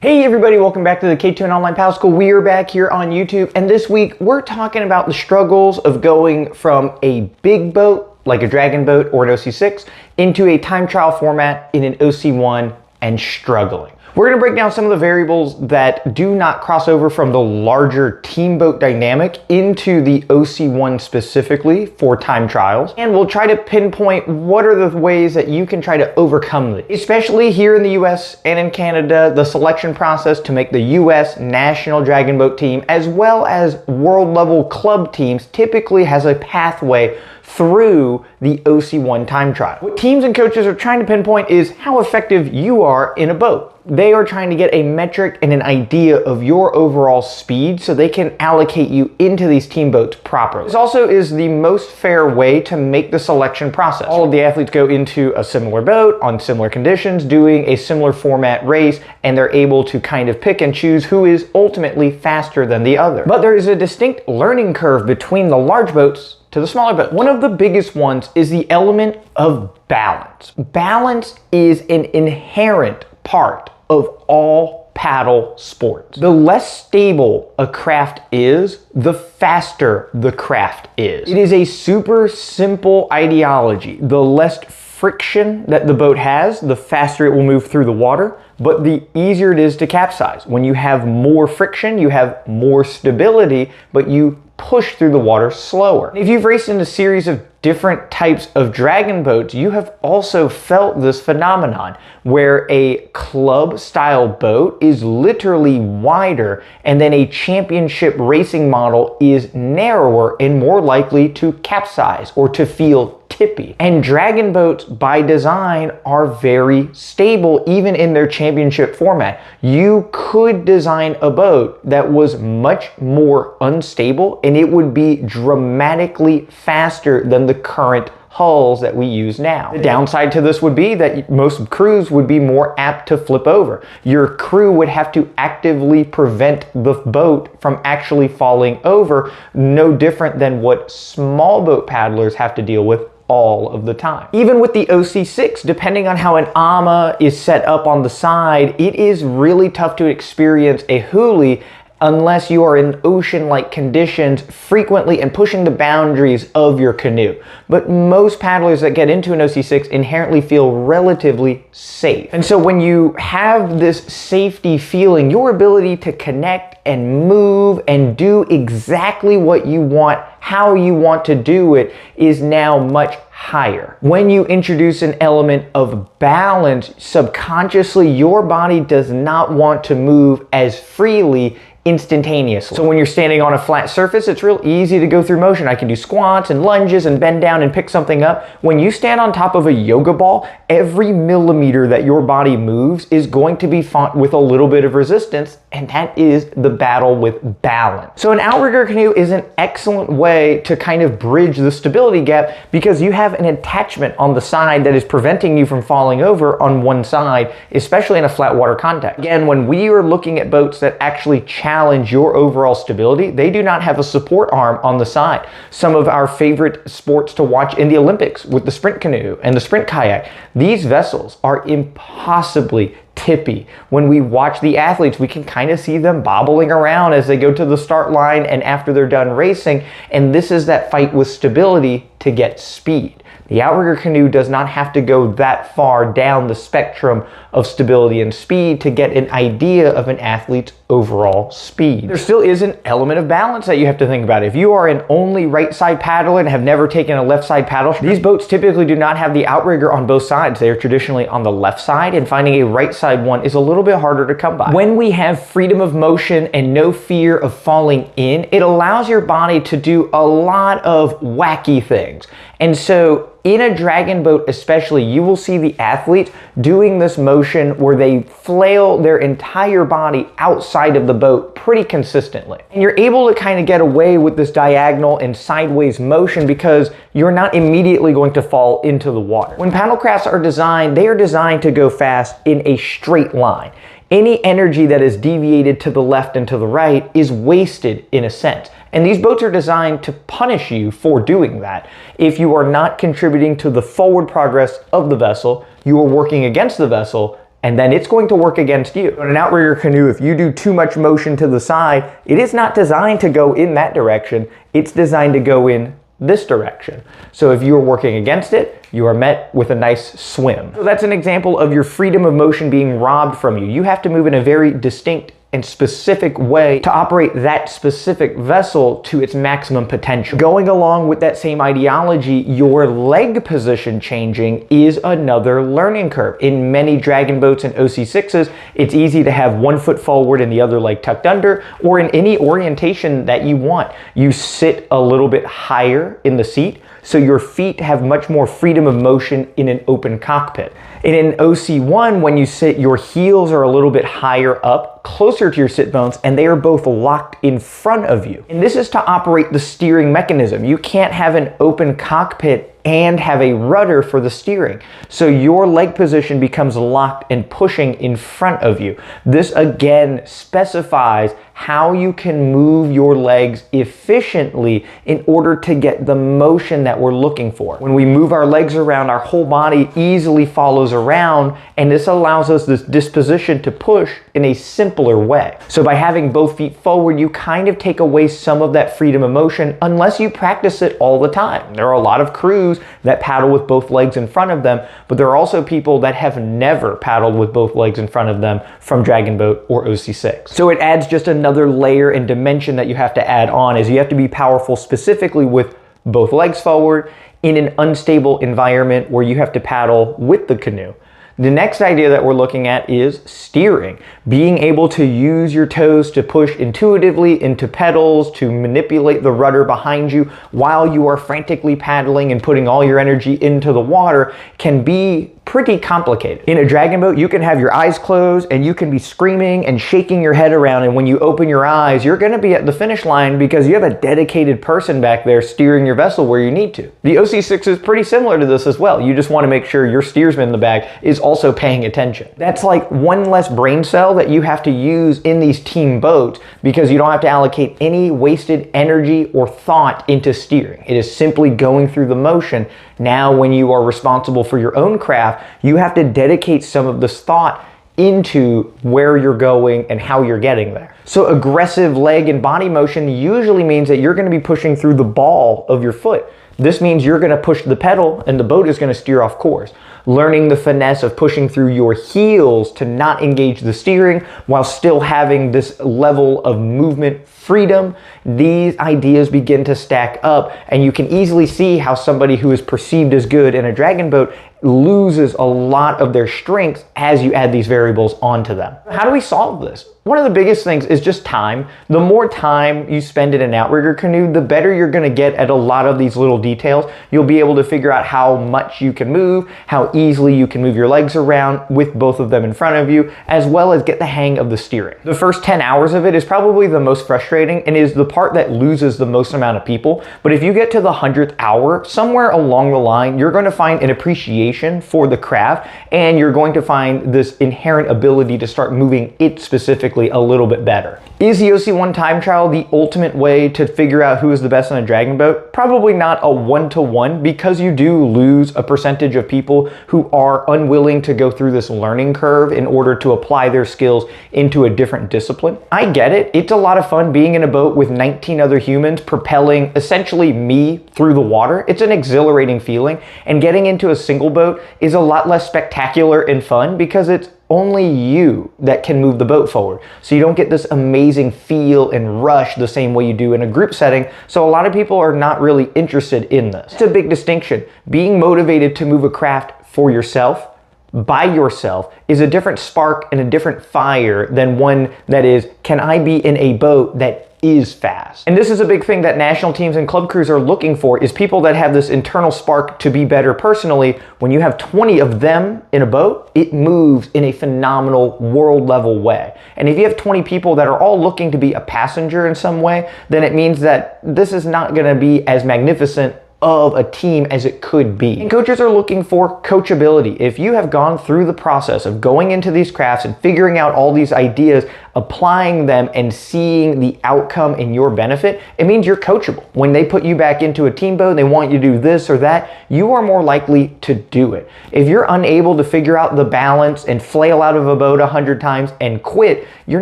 Hey everybody, welcome back to the K2N Online Paddle School. We are back here on YouTube, and this week we're talking about the struggles of going from a big boat, like a dragon boat or an OC6, into a time trial format in an OC1 and struggling. We're going to break down some of the variables that do not cross over from the larger team boat dynamic into the OC1 specifically for time trials. And we'll try to pinpoint what are the ways that you can try to overcome this. Especially here in the US and in Canada, the selection process to make the US national dragon boat team, as well as world level club teams, typically has a pathway through the OC1 time trial. What teams and coaches are trying to pinpoint is how effective you are in a boat. They are trying to get a metric and an idea of your overall speed so they can allocate you into these team boats properly. This also is the most fair way to make the selection process. All of the athletes go into a similar boat on similar conditions, doing a similar format race, and they're able to kind of pick and choose who is ultimately faster than the other. But there is a distinct learning curve between the large boats to the smaller boats. One of the biggest ones is the element of balance. Balance is an inherent part of all paddle sports. The less stable a craft is, the faster the craft is. It is a super simple ideology. The less friction that the boat has, the faster it will move through the water, but the easier it is to capsize. When you have more friction, you have more stability, but you push through the water slower. If you've raced in a series of different types of dragon boats, you have also felt this phenomenon where a club style boat is literally wider and then a championship racing model is narrower and more likely to capsize or to feel tippy. And dragon boats by design are very stable even in their championship format. You could design a boat that was much more unstable and it would be dramatically faster than the current hulls that we use now. The downside to this would be that most crews would be more apt to flip over. Your crew would have to actively prevent the boat from actually falling over, no different than what small boat paddlers have to deal with all of the time. Even with the OC6, depending on how an AMA is set up on the side, it is really tough to experience a hoolie unless you are in ocean-like conditions frequently and pushing the boundaries of your canoe. But most paddlers that get into an OC6 inherently feel relatively safe. And so when you have this safety feeling, your ability to connect and move and do exactly what you want, how you want to do it, is now much higher. When you introduce an element of balance, subconsciously your body does not want to move as freely instantaneously. So when you're standing on a flat surface, it's real easy to go through motion. I can do squats and lunges and bend down and pick something up. When you stand on top of a yoga ball, every millimeter that your body moves is going to be fought with a little bit of resistance, and that is the battle with balance. So an outrigger canoe is an excellent way to kind of bridge the stability gap because you have an attachment on the side that is preventing you from falling over on one side, especially in a flat water context. Again, when we are looking at boats that actually challenge your overall stability, they do not have a support arm on the side. Some of our favorite sports to watch in the Olympics with the sprint canoe and the sprint kayak, these vessels are impossibly tippy. When we watch the athletes, we can kind of see them bobbling around as they go to the start line and after they're done racing, and this is that fight with stability to get speed. The outrigger canoe does not have to go that far down the spectrum of stability and speed to get an idea of an athlete's overall speed. There still is an element of balance that you have to think about. If you are an only right side paddler and have never taken a left side paddle, these boats typically do not have the outrigger on both sides. They are traditionally on the left side, and finding a right side one is a little bit harder to come by. When we have freedom of motion and no fear of falling in, it allows your body to do a lot of wacky things. And so in a dragon boat especially, you will see the athletes doing this motion where they flail their entire body outside of the boat pretty consistently. And you're able to kind of get away with this diagonal and sideways motion because you're not immediately going to fall into the water. When paddle crafts are designed, they are designed to go fast in a straight line. Any energy that is deviated to the left and to the right is wasted in a sense. And these boats are designed to punish you for doing that. If you are not contributing to the forward progress of the vessel, you are working against the vessel and then it's going to work against you. In an outrigger canoe, if you do too much motion to the side, it is not designed to go in that direction. It's designed to go in this direction. So if you're working against it, you are met with a nice swim. So that's an example of your freedom of motion being robbed from you. You have to move in a very distinct and specific way to operate that specific vessel to its maximum potential. Going along with that same ideology, your leg position changing is another learning curve. In many dragon boats and OC6s, it's easy to have one foot forward and the other leg tucked under, or in any orientation that you want. You sit a little bit higher in the seat, so your feet have much more freedom of motion in an open cockpit. And in OC1, when you sit, your heels are a little bit higher up, closer to your sit bones, and they are both locked in front of you. And this is to operate the steering mechanism. You can't have an open cockpit and have a rudder for the steering. So your leg position becomes locked and pushing in front of you. This again specifies how you can move your legs efficiently in order to get the motion that we're looking for. When we move our legs around, our whole body easily follows around, and this allows us this disposition to push in a simpler way. So by having both feet forward, you kind of take away some of that freedom of motion unless you practice it all the time. There are a lot of crews that paddle with both legs in front of them, but there are also people that have never paddled with both legs in front of them from Dragon Boat or OC6. So it adds just another layer and dimension that you have to add on, is you have to be powerful specifically with both legs forward in an unstable environment where you have to paddle with the canoe. The next idea that we're looking at is steering. Being able to use your toes to push intuitively into pedals, to manipulate the rudder behind you while you are frantically paddling and putting all your energy into the water can be pretty complicated. In a dragon boat, you can have your eyes closed and you can be screaming and shaking your head around, and when you open your eyes, you're gonna be at the finish line because you have a dedicated person back there steering your vessel where you need to. The OC6 is pretty similar to this as well. You just wanna make sure your steersman in the back is also paying attention. That's like one less brain cell that you have to use in these team boats because you don't have to allocate any wasted energy or thought into steering. It is simply going through the motion. Now, when you are responsible for your own craft, you have to dedicate some of this thought into where you're going and how you're getting there. So aggressive leg and body motion usually means that you're going to be pushing through the ball of your foot. This means you're going to push the pedal and the boat is going to steer off course. Learning the finesse of pushing through your heels to not engage the steering while still having this level of movement freedom, these ideas begin to stack up, and you can easily see how somebody who is perceived as good in a dragon boat loses a lot of their strengths as you add these variables onto them. How do we solve this? One of the biggest things is just time. The more time you spend in an outrigger canoe, the better you're gonna get at a lot of these little details. You'll be able to figure out how much you can move, how easily you can move your legs around with both of them in front of you, as well as get the hang of the steering. The first 10 hours of it is probably the most frustrating and is the part that loses the most amount of people. But if you get to the 100th hour, somewhere along the line, you're going to find an appreciation for the craft, and you're going to find this inherent ability to start moving it specifically a little bit better. Is the OC1 time trial the ultimate way to figure out who is the best on a dragon boat? Probably not a one-to-one, because you do lose a percentage of people who are unwilling to go through this learning curve in order to apply their skills into a different discipline. I get it. It's a lot of fun being in a boat with 19 other humans propelling essentially me through the water. It's an exhilarating feeling, and getting into a single boat is a lot less spectacular and fun because it's only you that can move the boat forward. So you don't get this amazing feel and rush the same way you do in a group setting. So a lot of people are not really interested in this. It's a big distinction. Being motivated to move a craft for yourself, by yourself, is a different spark and a different fire than one that is, can I be in a boat that is fast? And this is a big thing that national teams and club crews are looking for, is people that have this internal spark to be better personally. When you have 20 of them in a boat, it moves in a phenomenal world level way. And if you have 20 people that are all looking to be a passenger in some way, then it means that this is not going to be as magnificent of a team as it could be. And coaches are looking for coachability. If you have gone through the process of going into these crafts and figuring out all these ideas, applying them and seeing the outcome in your benefit, it means you're coachable. When they put you back into a team boat, they want you to do this or that, you are more likely to do it. If you're unable to figure out the balance and flail out of a boat 100 times and quit, you're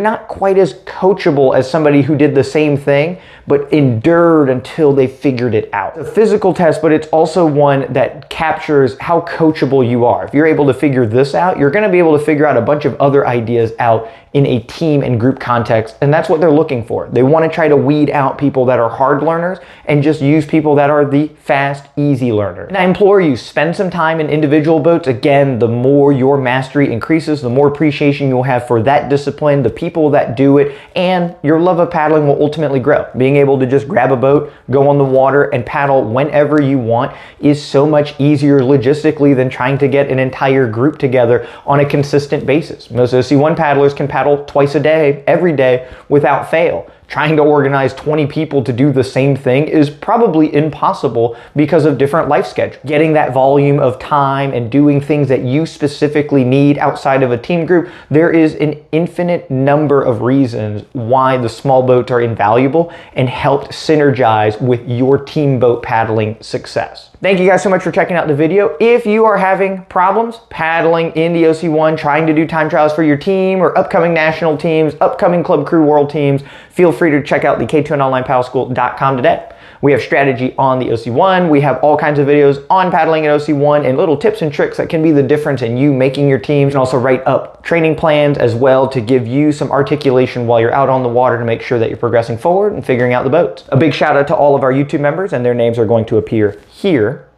not quite as coachable as somebody who did the same thing but endured until they figured it out. It's a physical test, but it's also one that captures how coachable you are. If you're able to figure this out, you're going to be able to figure out a bunch of other ideas out in a team and group context, and that's what they're looking for. They want to try to weed out people that are hard learners and just use people that are the fast, easy learners. And I implore you, spend some time in individual boats. Again, the more your mastery increases, the more appreciation you'll have for that discipline, the people that do it, and your love of paddling will ultimately grow. Being able to just grab a boat, go on the water, and paddle whenever you want is so much easier logistically than trying to get an entire group together on a consistent basis. Most OC1 paddlers can paddle twice a day, every day, without fail. Trying to organize 20 people to do the same thing is probably impossible because of different life schedules. Getting that volume of time and doing things that you specifically need outside of a team group, there is an infinite number of reasons why the small boats are invaluable and helped synergize with your team boat paddling success. Thank you guys so much for checking out the video. If you are having problems paddling in the OC1, trying to do time trials for your team or upcoming national teams, upcoming Club Crew World teams, feel free to check out the K2NOnlinePaddleSchool.com today. We have strategy on the OC1. We have all kinds of videos on paddling in OC1 and little tips and tricks that can be the difference in you making your teams. You can also write up training plans as well to give you some articulation while you're out on the water to make sure that you're progressing forward and figuring out the boats. A big shout out to all of our YouTube members, and their names are going to appear here.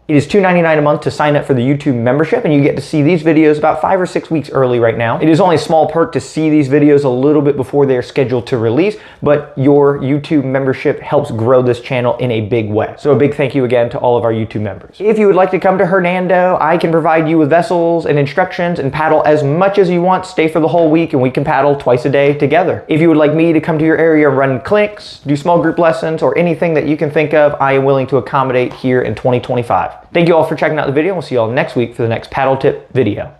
It is $2.99 a month to sign up for the YouTube membership, and you get to see these videos about 5 or 6 weeks early right now. It is only a small perk to see these videos a little bit before they are scheduled to release, but your YouTube membership helps grow this channel in a big way. So a big thank you again to all of our YouTube members. If you would like to come to Hernando, I can provide you with vessels and instructions and paddle as much as you want. Stay for the whole week and we can paddle twice a day together. If you would like me to come to your area and run clinics, do small group lessons, or anything that you can think of, I am willing to accommodate here in 2025. Thank you all for checking out the video. We'll see you all next week for the next paddle tip video.